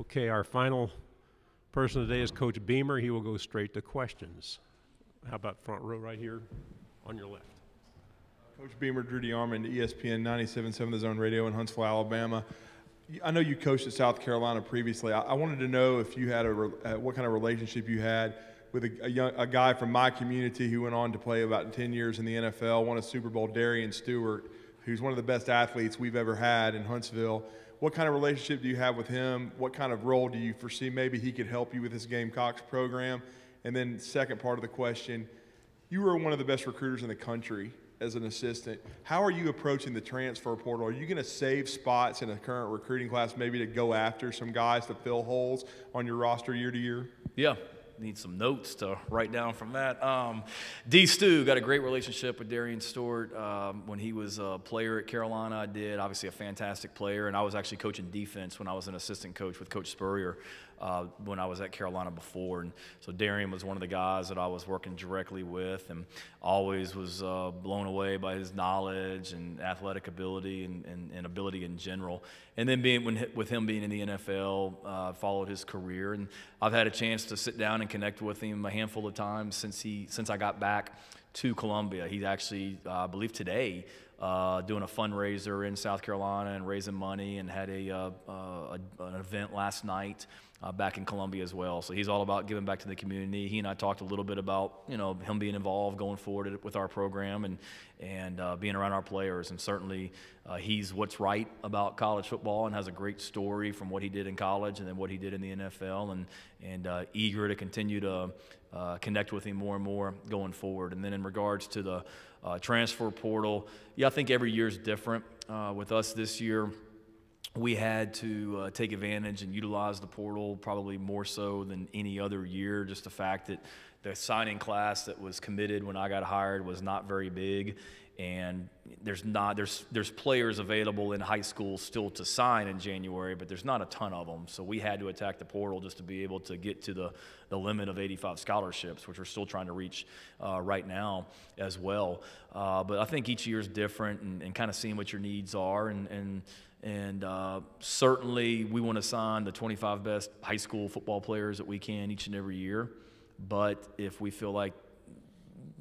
Okay, our final person today is Coach Beamer. He will go straight to questions. How about front row right here on your left? Coach Beamer, Drew DeArmond, ESPN 97.7 The Zone Radio in Huntsville, Alabama. I know you coached at South Carolina previously. I wanted to know if you had what kind of relationship you had with a guy from my community who went on to play about 10 years in the NFL, won a Super Bowl, Darian Stewart, who's one of the best athletes we've ever had in Huntsville. What kind of relationship do you have with him? What kind of role do you foresee maybe he could help you with this Gamecocks program? And then second part of the question, you were one of the best recruiters in the country as an assistant. How are you approaching the transfer portal? Are you going to save spots in a current recruiting class maybe to go after some guys to fill holes on your roster year to year? Yeah. Need some notes to write down from that. D. Stu, got a great relationship with Darian Stewart. When he was a player at Carolina, I did. Obviously a fantastic player, and I was actually coaching defense when I was an assistant coach with Coach Spurrier when I was at Carolina before. And so Darian was one of the guys that I was working directly with, and always was blown away by his knowledge and athletic ability and ability in general. And then with him being in the NFL, followed his career, and I've had a chance to sit down and connect with him a handful of times since I got back to Columbia. He's actually, I believe today, doing a fundraiser in South Carolina and raising money, and had an event last night back in Columbia as well. So he's all about giving back to the community. He and I talked a little bit about him being involved going forward with our program and being around our players. And certainly he's what's right about college football and has a great story from what he did in college and then what he did in the NFL, and eager to continue to connect with him more and more going forward. And then in regards to the transfer portal, yeah, I think every year is different. With us this year, we had to take advantage and utilize the portal probably more so than any other year. Just the fact that the signing class that was committed when I got hired was not very big, and there's players available in high school still to sign in January, but there's not a ton of them. So we had to attack the portal just to be able to get to the limit of 85 scholarships, which we're still trying to reach right now as well. But I think each year is different, and kind of seeing what your needs are, and certainly we want to sign the 25 best high school football players that we can each and every year. But if we feel like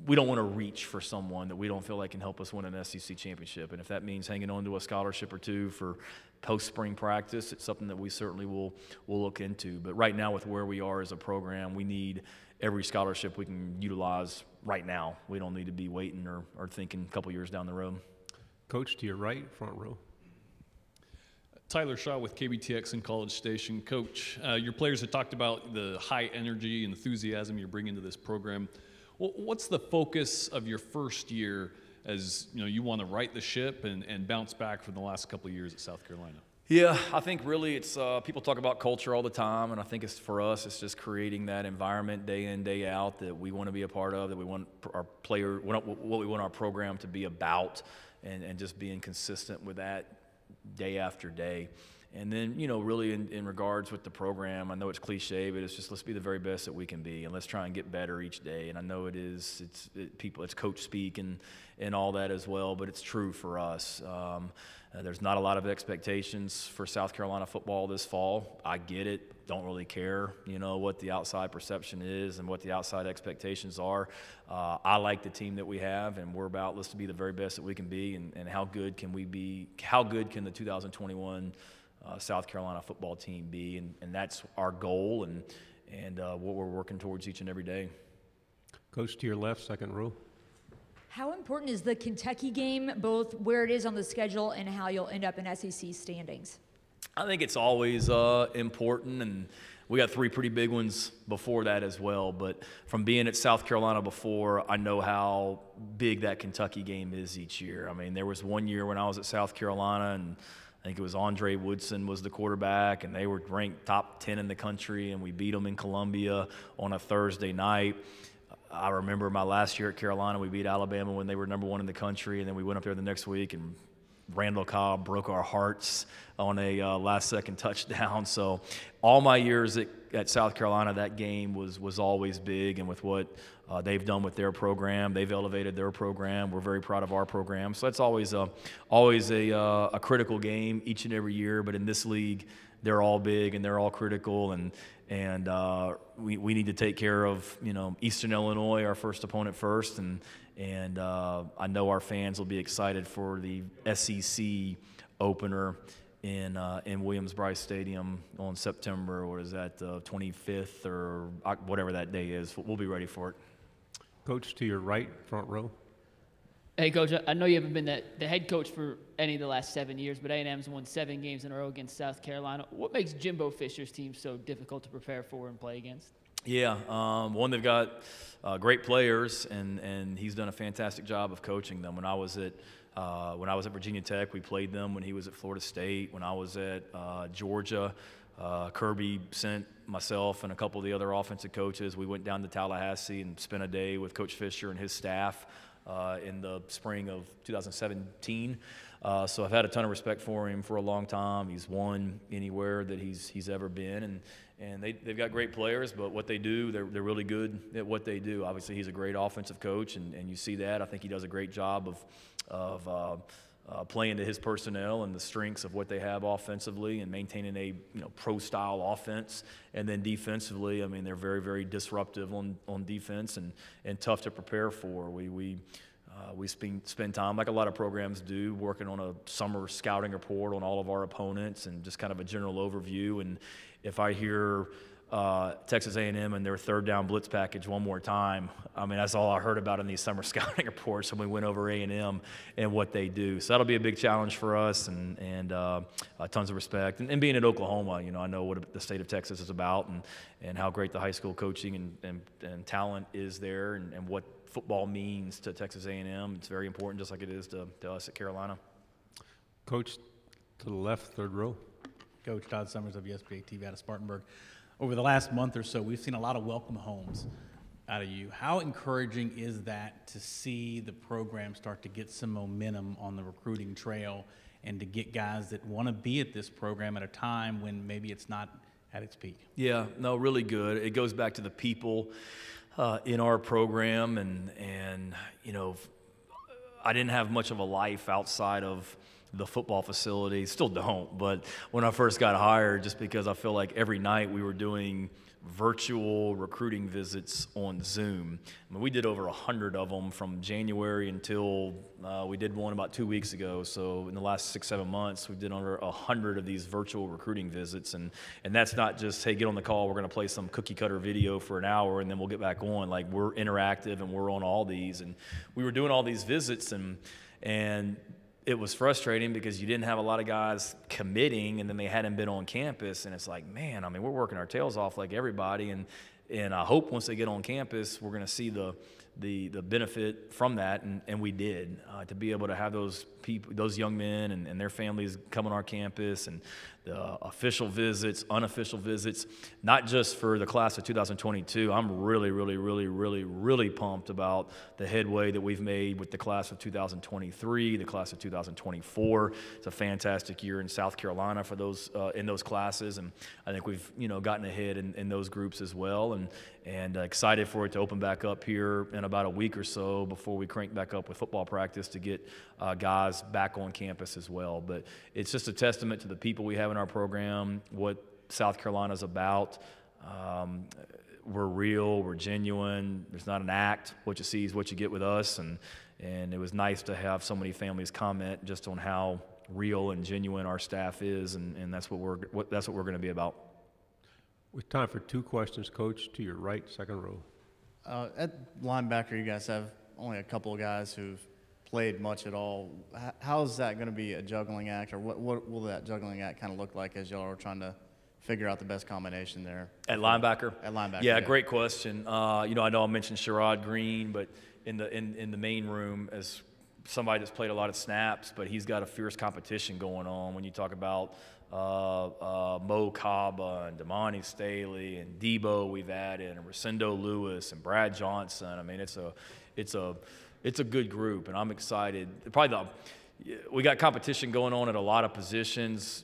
we don't want to reach for someone that we don't feel like can help us win an SEC championship, and if that means hanging on to a scholarship or two for post-spring practice, it's something that we certainly will look into. But right now, with where we are as a program, we need every scholarship we can utilize right now. We don't need to be waiting or thinking a couple years down the road. Coach, to your right, front row. Tyler Shaw with KBTX and College Station. Coach, your players have talked about the high energy and enthusiasm you're bringing to this program. What's the focus of your first year as you want to right the ship and bounce back from the last couple of years at South Carolina? Yeah, I think really it's people talk about culture all the time, and I think for us it's just creating that environment day in, day out that we want to be a part of, that we want our player, what we want our program to be about, and just being consistent with that day after day. And then, really in regards with the program, I know it's cliche, but it's just let's be the very best that we can be, and let's try and get better each day. And I know it's coach speak and all that as well, but it's true for us. There's not a lot of expectations for South Carolina football this fall. I get it. Don't really care, what the outside perception is and what the outside expectations are. I like the team that we have, and we're about let's be the very best that we can be, and how good can we be? How good can the 2021 South Carolina football team be? And that's our goal, and what we're working towards each and every day. Coach, to your left, second row. How important is the Kentucky game, both where it is on the schedule and how you'll end up in SEC standings? I think it's always important, and we got 3 pretty big ones before that as well. But from being at South Carolina before, I know how big that Kentucky game is each year. I mean, there was one year when I was at South Carolina, and I think it was Andre Woodson was the quarterback, and they were ranked top 10 in the country, and we beat them in Columbia on a Thursday night. I remember my last year at Carolina, we beat Alabama when they were #1 in the country, and then we went up there the next week and Randall Cobb broke our hearts on a last-second touchdown. So all my years at South Carolina, that game was always big, and with what they've done with their program, they've elevated their program. We're very proud of our program. So that's always a critical game each and every year. But in this league, they're all big and they're all critical, and we need to take care of Eastern Illinois, our first opponent first, and I know our fans will be excited for the SEC opener in Williams-Brice Stadium on September, or is that the 25th or whatever that day is. We'll be ready for it. Coach, to your right, front row. Hey, Coach, I know you haven't been the head coach for any of the last 7 years, but A&M's won 7 games in a row against South Carolina. What makes Jimbo Fisher's team so difficult to prepare for and play against? Yeah, one, they've got great players, and he's done a fantastic job of coaching them. When I was at Virginia Tech, we played them. When he was at Florida State, when I was at Georgia, Kirby sent myself and a couple of the other offensive coaches. We went down to Tallahassee and spent a day with Coach Fisher and his staff in the spring of 2017. So I've had a ton of respect for him for a long time. He's won anywhere that he's ever been, and they've got great players, but what they do, they're really good at what they do. Obviously, he's a great offensive coach, and you see that. I think he does a great job of playing to his personnel and the strengths of what they have offensively and maintaining a pro-style offense. And then defensively, I mean, they're very, very disruptive on defense and tough to prepare for. We spend time, like a lot of programs do, working on a summer scouting report on all of our opponents and just kind of a general overview. And if I hear Texas A&M and their third down blitz package one more time, I mean, that's all I heard about in these summer scouting reports when we went over A&M and what they do. So that'll be a big challenge for us, and tons of respect. And being in Oklahoma, I know what the state of Texas is about and how great the high school coaching and talent is there, and what football means to Texas A&M. It's very important, just like it is to us at Carolina. Coach, to the left, third row. Coach Todd Summers of ESPN TV out of Spartanburg. Over the last month or so, we've seen a lot of welcome homes out of you. How encouraging is that to see the program start to get some momentum on the recruiting trail and to get guys that want to be at this program at a time when maybe it's not at its peak? Yeah, no, really good. It goes back to the people in our program, and I didn't have much of a life outside of the football facility. Still don't, but when I first got hired, just because I feel like every night we were doing virtual recruiting visits on Zoom. I mean, we did over 100 of them from January until we did one about 2 weeks ago. So in the last 6-7 months, we did over 100 of these virtual recruiting visits. And that's not just, hey, get on the call, we're going to play some cookie cutter video for an hour and then we'll get back on. Like, we're interactive and we're on all these. And we were doing all these visits, and it was frustrating because you didn't have a lot of guys committing, and then they hadn't been on campus. And it's like, man, I mean, we're working our tails off like everybody. And I hope once they get on campus, we're going to see the benefit from that. And we did. To be able to have those people, those young men and their families come on our campus, and the official visits, unofficial visits, not just for the class of 2022. I'm really, really, really, really, really pumped about the headway that we've made with the class of 2023, the class of 2024. It's a fantastic year in South Carolina for those in those classes, and I think we've gotten ahead in those groups as well, and excited for it to open back up here in about a week or so before we crank back up with football practice to get guys back on campus as well. But it's just a testament to the people we have in our program, what South Carolina's about. We're real, we're genuine. There's not an act. What you see is what you get with us, and it was nice to have so many families comment just on how real and genuine our staff is, and that's what we're going to be about. With time for 2 questions, Coach, to your right, second row. At linebacker, you guys have only a couple of guys who've played much at all. How is that going to be a juggling act, or what will that juggling act kind of look like as y'all are trying to figure out the best combination there? At linebacker? At linebacker, yeah. Great question. I know I mentioned Sherrod Green, but in the main room, as somebody that's played a lot of snaps, but he's got a fierce competition going on. When you talk about Mo Kaba and Damani Staley and Debo we've added, and Rosendo Lewis and Brad Johnson. I mean, it's a good group, and I'm excited. Probably we got competition going on at a lot of positions.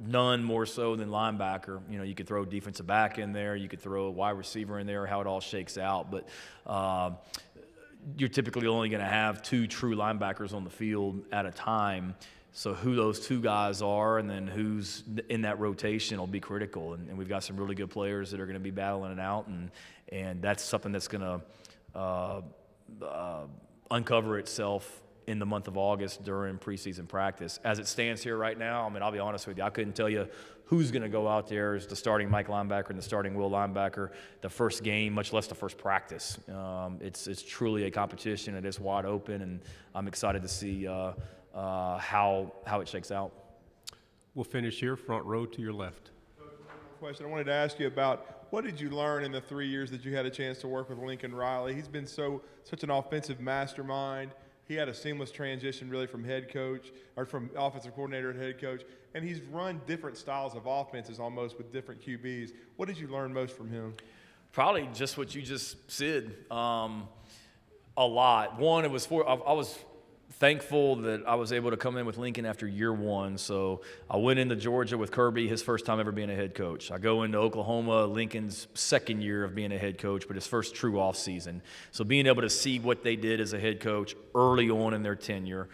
None more so than linebacker. You know, you could throw defensive back in there, you could throw a wide receiver in there, how it all shakes out. But you're typically only going to have 2 true linebackers on the field at a time. So who those 2 guys are and then who's in that rotation will be critical. And we've got some really good players that are going to be battling it out. And that's something that's going to uncover itself in the month of August during preseason practice. As it stands here right now, I mean, I'll be honest with you, I couldn't tell you who's going to go out there as the starting Mike linebacker and the starting Will linebacker the first game, much less the first practice. It's truly a competition. It is wide open, and I'm excited to see how it shakes out. We'll finish here, front row to your left. Question. I wanted to ask you about what did you learn in the 3 years that you had a chance to work with Lincoln Riley? He's been such an offensive mastermind. He had a seamless transition really from head coach or from offensive coordinator to head coach, and he's run different styles of offenses almost with different QBs. What did you learn most from him? Probably just what you just said. A lot. One, I was thankful that I was able to come in with Lincoln after year 1. So I went into Georgia with Kirby, his first time ever being a head coach. I go into Oklahoma, Lincoln's second year of being a head coach, but his first true off season. So being able to see what they did as a head coach early on in their tenure.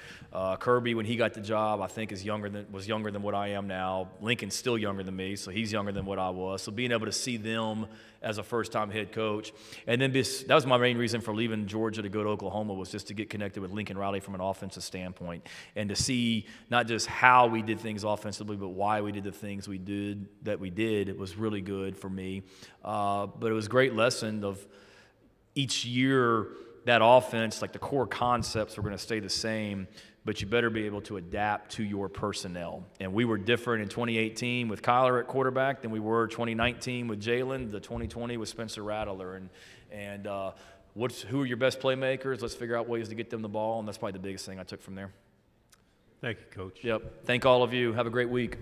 Kirby, when he got the job, I think was younger than what I am now. Lincoln's still younger than me, so he's younger than what I was. So being able to see them as a first-time head coach. And then that was my main reason for leaving Georgia to go to Oklahoma, was just to get connected with Lincoln Riley from an offensive standpoint and to see not just how we did things offensively, but why we did the things we did. It was really good for me. But it was a great lesson of each year that offense, like the core concepts are going to stay the same, but you better be able to adapt to your personnel. And we were different in 2018 with Kyler at quarterback than we were 2019 with Jalen, the 2020 with Spencer Rattler. And who are your best playmakers? Let's figure out ways to get them the ball, and that's probably the biggest thing I took from there. Thank you, Coach. Yep. Thank all of you. Have a great week.